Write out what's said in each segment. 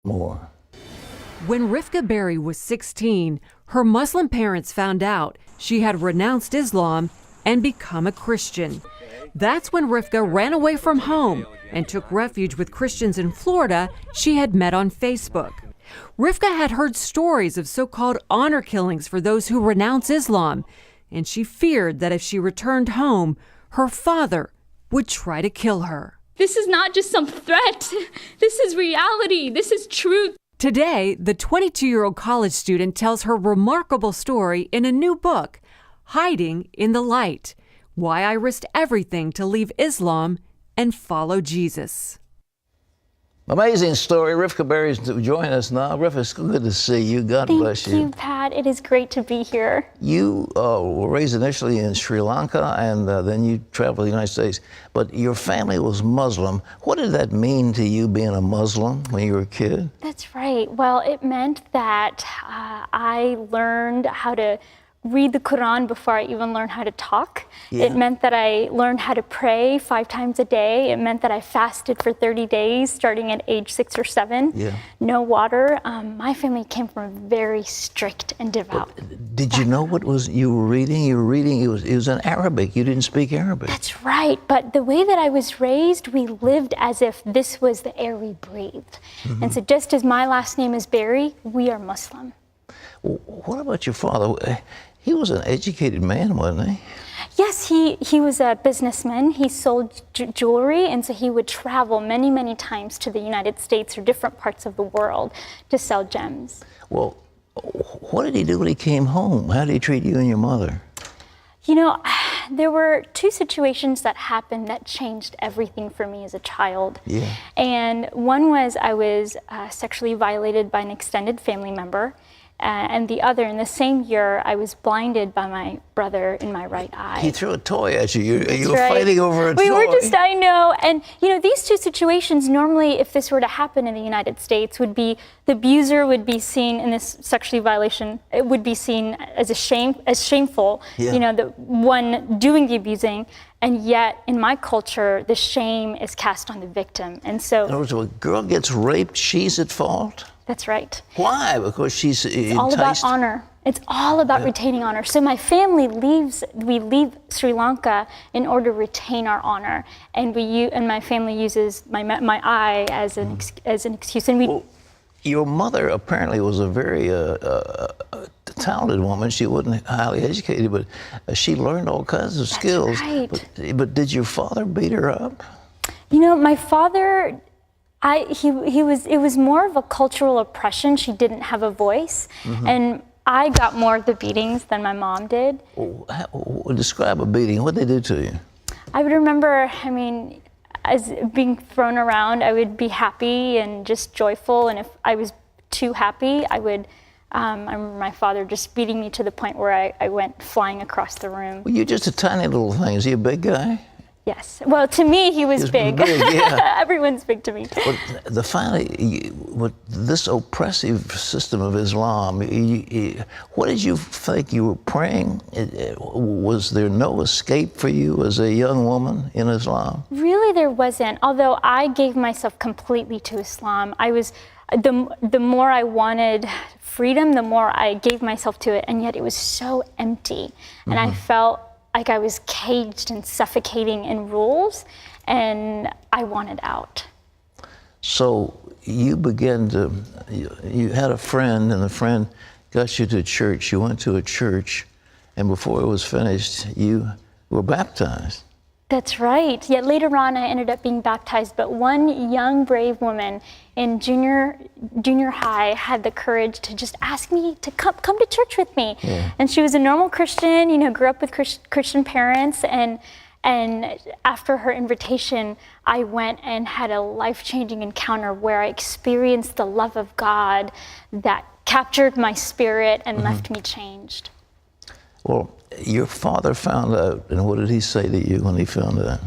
more. When Rivka Berry was 16, her Muslim parents found out she had renounced Islam and become a Christian. That's when Rivka ran away from home and took refuge with Christians in Florida she had met on Facebook. Rivka had heard stories of so-called honor killings for those who renounce Islam, and she feared that if she returned home, her father would try to kill her. This is not just some threat. This is reality. This is truth. Today, the 22-year-old college student tells her remarkable story in a new book, Hiding in the Light: Why I Risked Everything to Leave Islam and Follow Jesus. Amazing story. Rivka Berry's joining us now. Rivka, it's good to see you. God bless you. Thank you, Pat. It is great to be here. You were raised initially in Sri Lanka, and then you traveled to the United States. But your family was Muslim. What did that mean to you, being a Muslim, when you were a kid? That's right. Well, it meant that I learned how to read the Quran before I even learned how to talk. Yeah. It meant that I learned how to pray 5 times a day. It meant that I fasted for 30 days starting at age 6 or 7. Yeah. No water. My family came from a very strict and devout. Did you know what was you were reading? You were reading, it was in Arabic. You didn't speak Arabic. That's right. But the way that I was raised, we lived as if this was the air we breathed. Mm-hmm. And so just as my last name is Berry, we are Muslim. Well, what about your father? He was an educated man, wasn't he? Yes, he was a businessman. He sold jewelry, and so he would travel many, many times to the United States or different parts of the world to sell gems. Well, what did he do when he came home? How did he treat you and your mother? You know, there were 2 situations that happened that changed everything for me as a child. Yeah. And one was I was sexually violated by an extended family member. And the other, in the same year, I was blinded by my brother in my right eye. He threw a toy at you. You were right. fighting over a toy. We were just, I know. And, you know, these 2 situations, normally, if this were to happen in the United States, would be the abuser would be seen in this sexually violation. It would be seen as shameful, Yeah. you know, the one doing the abusing. And yet, in my culture, the shame is cast on the victim. And so, In other words, when a girl gets raped, she's at fault? that's right. Why? Because she's It's all about honor. It's all about retaining honor. So my family we leave Sri Lanka in order to retain our honor. And my family uses my eye as an excuse. And Well, your mother apparently was a very talented woman. She wasn't highly educated, but she learned all kinds of skills. Right. But did your father beat her up? You know, my father, it was more of a cultural oppression. She didn't have a voice. Mm-hmm. And I got more of the beatings than my mom did. Describe a beating. What did they do to you? I would remember, I mean, as being thrown around, I would be happy and just joyful. And if I was too happy, I remember my father just beating me to the point where I went flying across the room. Well, you're just a tiny little thing. Is he a big guy? Yes. Well, to me, he was big. Yeah. Everyone's big to me. But with this oppressive system of Islam, what did you think you were praying? Was there no escape for you as a young woman in Islam? Really, there wasn't. Although I gave myself completely to Islam, the more I wanted freedom, the more I gave myself to it, and yet it was so empty, and I felt like I was caged and suffocating in rules, and I wanted out. So you you had a friend, and the friend got you to church. You went to a church, and before it was finished, you were baptized. That's right. Yet later on, I ended up being baptized. But one young, brave woman in junior high had the courage to just ask me to come to church with me. Yeah. And she was a normal Christian, you know, grew up with Christian parents. And after her invitation, I went and had a life-changing encounter where I experienced the love of God that captured my spirit and left me changed. Well, your father found out, and what did he say to you when he found out?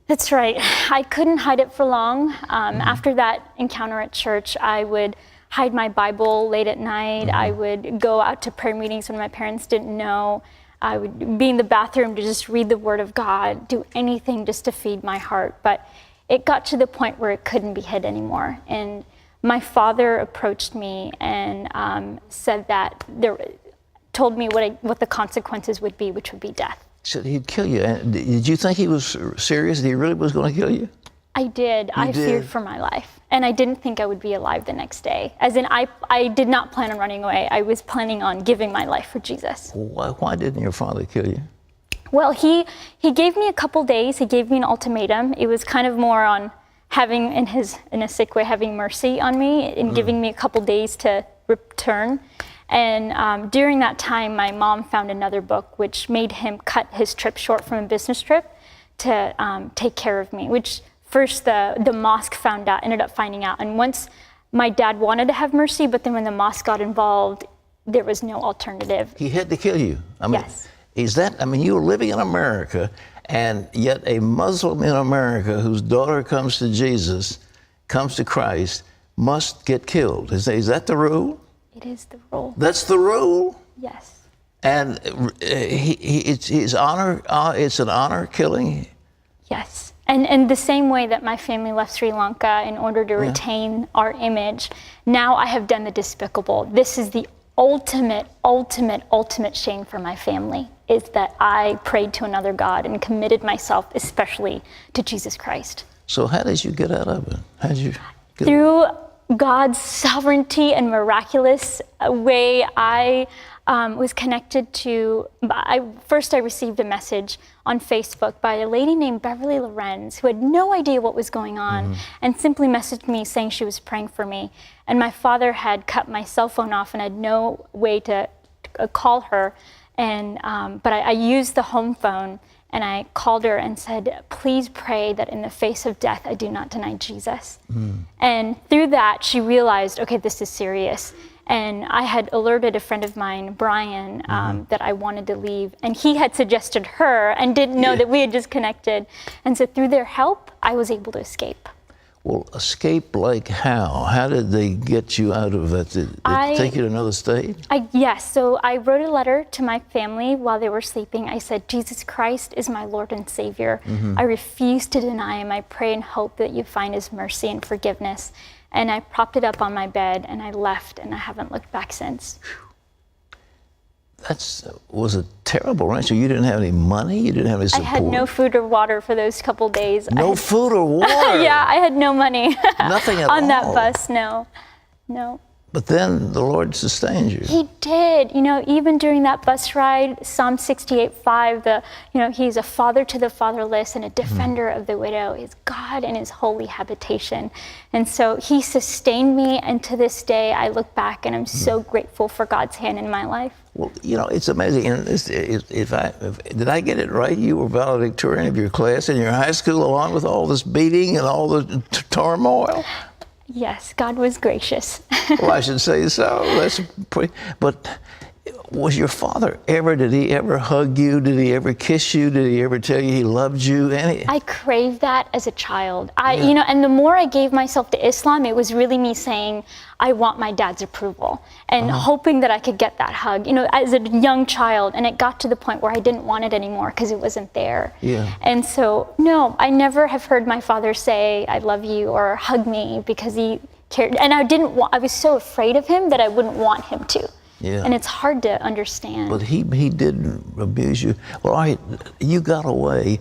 That's right. I couldn't hide it for long. After that encounter at church, I would hide my Bible late at night. I would go out to prayer meetings when my parents didn't know. I would be in the bathroom to just read the Word of God, do anything just to feed my heart. But it got to the point where it couldn't be hid anymore. And my father approached me and said that told me what the consequences would be, which would be death. Said he'd kill you. And did you think he was serious? That he really was going to kill you? I did. I feared for my life. And I didn't think I would be alive the next day. As in, I did not plan on running away. I was planning on giving my life for Jesus. Why didn't your father kill you? Well, he gave me a couple days. He gave me an ultimatum. It was kind of more on having, in a sick way, having mercy on me and giving me a couple days to return. And during that time, my mom found another book, which made him cut his trip short from a business trip to take care of me, which first the mosque ended up finding out. And once my dad wanted to have mercy, but then when the mosque got involved, there was no alternative. He had to kill you. I mean, yes. You were living in America, and yet a Muslim in America whose daughter comes to Jesus, comes to Christ, must get killed. Is that the rule? It is the rule. That's the rule? Yes. And it's his honor, it's an honor killing? Yes. And the same way that my family left Sri Lanka in order to retain our image, now I have done the despicable. This is the ultimate shame for my family, is that I prayed to another God and committed myself especially to Jesus Christ. So how did you get out of it? How did you Through God's sovereignty and miraculous way, I was connected to, first I received a message on Facebook by a lady named Beverly Lorenz who had no idea what was going on and simply messaged me saying she was praying for me. And my father had cut my cell phone off and had no way to call her. And but I used the home phone and I called her and said, please pray that in the face of death, I do not deny Jesus. And through that, she realized, okay, this is serious. And I had alerted a friend of mine, Brian, that I wanted to leave. And he had suggested her and didn't know that we had just connected. And so through their help, I was able to escape. Well, escape like how? How did they get you out of it? Did they take you to another state? Yes, so I wrote a letter to my family while they were sleeping. I said, Jesus Christ is my Lord and Savior. I refuse to deny him. I pray and hope that you find his mercy and forgiveness. And I propped it up on my bed and I left and I haven't looked back since. That was a terrible ranch. So you didn't have any money? You didn't have any support? I had no food or water for those couple days. No food or water? Yeah, I had no money. Nothing at all? On that bus, no. But then the Lord sustained you. He did. You know, even during that bus ride, Psalm 68:5, he's a father to the fatherless and a defender of the widow. Is God in his holy habitation. And so he sustained me. And to this day, I look back and I'm so grateful for God's hand in my life. Well, it's amazing. And did I get it right? You were valedictorian of your class in your high school along with all this beating and all the turmoil? Yes, God was gracious. Well, I should say so. That's pretty. But was your father did he ever hug you? Did he ever kiss you? Did he ever tell you he loved you? I craved that as a child. And the more I gave myself to Islam, it was really me saying, I want my dad's approval and hoping that I could get that hug, as a young child. And it got to the point where I didn't want it anymore because it wasn't there. Yeah. And so, no, I never have heard my father say, I love you or hug me because he cared. And I was so afraid of him that I wouldn't want him to. Yeah. And it's hard to understand. But he did abuse you. Well, all right, you got away.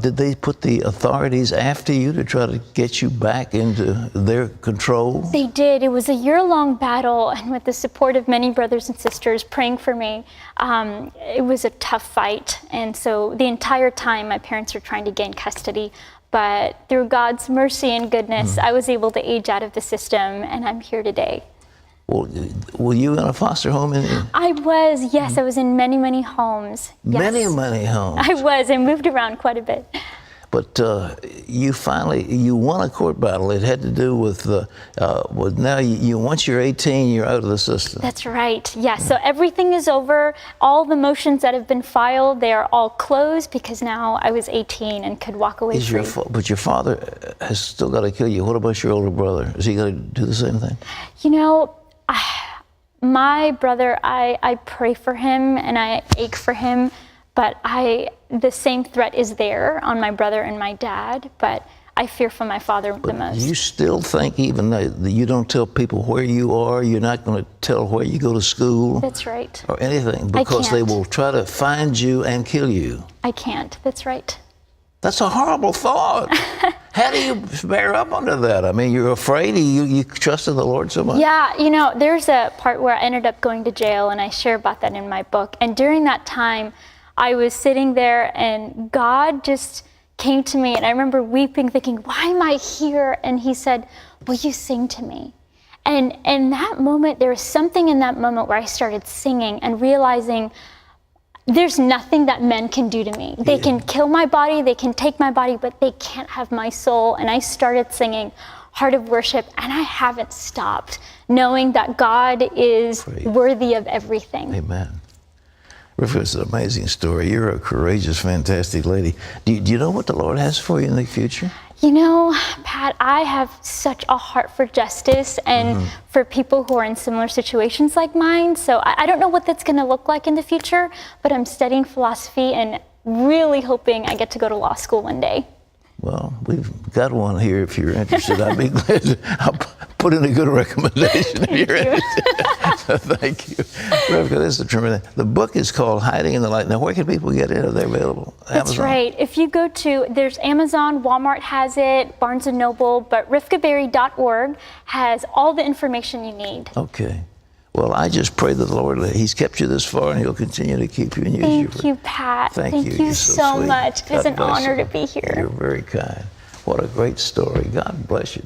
Did they put the authorities after you to try to get you back into their control? They did. It was a year-long battle, and with the support of many brothers and sisters praying for me, it was a tough fight. And so the entire time, my parents were trying to gain custody. But through God's mercy and goodness, I was able to age out of the system, and I'm here today. Well, were you in a foster home? I was, yes. I was in many, many homes. Yes. Many homes. I was. I moved around quite a bit. But you won a court battle. It had to do with now once you're 18, you're out of the system. That's right. Yes. So everything is over. All the motions that have been filed, they are all closed because now I was 18 and could walk away free. But your father has still got to kill you. What about your older brother? Is he going to do the same thing? My brother, I pray for him and I ache for him, but the same threat is there on my brother and my dad, but I fear for my father the most. You still think, even though you don't tell people where you are, you're not going to tell where you go to school? That's right. Or anything, because they will try to find you and kill you. I can't. That's right. That's a horrible thought. How do you bear up under that? I mean, you're afraid. You trusted the Lord so much. Yeah, you know, there's a part where I ended up going to jail, and I share about that in my book. And during that time, I was sitting there, and God just came to me, and I remember weeping, thinking, why am I here? And he said, will you sing to me? And in that moment, there was something in that moment where I started singing and realizing there's nothing that men can do to me. They can kill my body, they can take my body, but they can't have my soul. And I started singing Heart of Worship, and I haven't stopped, knowing that God is worthy of everything. Amen. Rivka, it's an amazing story. You're a courageous, fantastic lady. Do you know what the Lord has for you in the future? You know, Pat, I have such a heart for justice and for people who are in similar situations like mine. So I don't know what that's going to look like in the future, but I'm studying philosophy and really hoping I get to go to law school one day. Well, we've got one here if you're interested. I'd be glad to. I'll put in a good recommendation if you're interested. So thank you. Rivka, this is a tremendous. The book is called Hiding in the Light. Now, where can people get it? Are they available? That's Amazon? right. If you go to, there's Amazon, Walmart has it, Barnes & Noble, but rivkaberry.org has all the information you need. Okay. Well, I just pray that the Lord, He's kept you this far, and He'll continue to keep you and use you. Thank you, Pat. Thank you. you You're so sweet. much. It's God an bless honor you. to be here. You're very kind. What a great story. God bless you.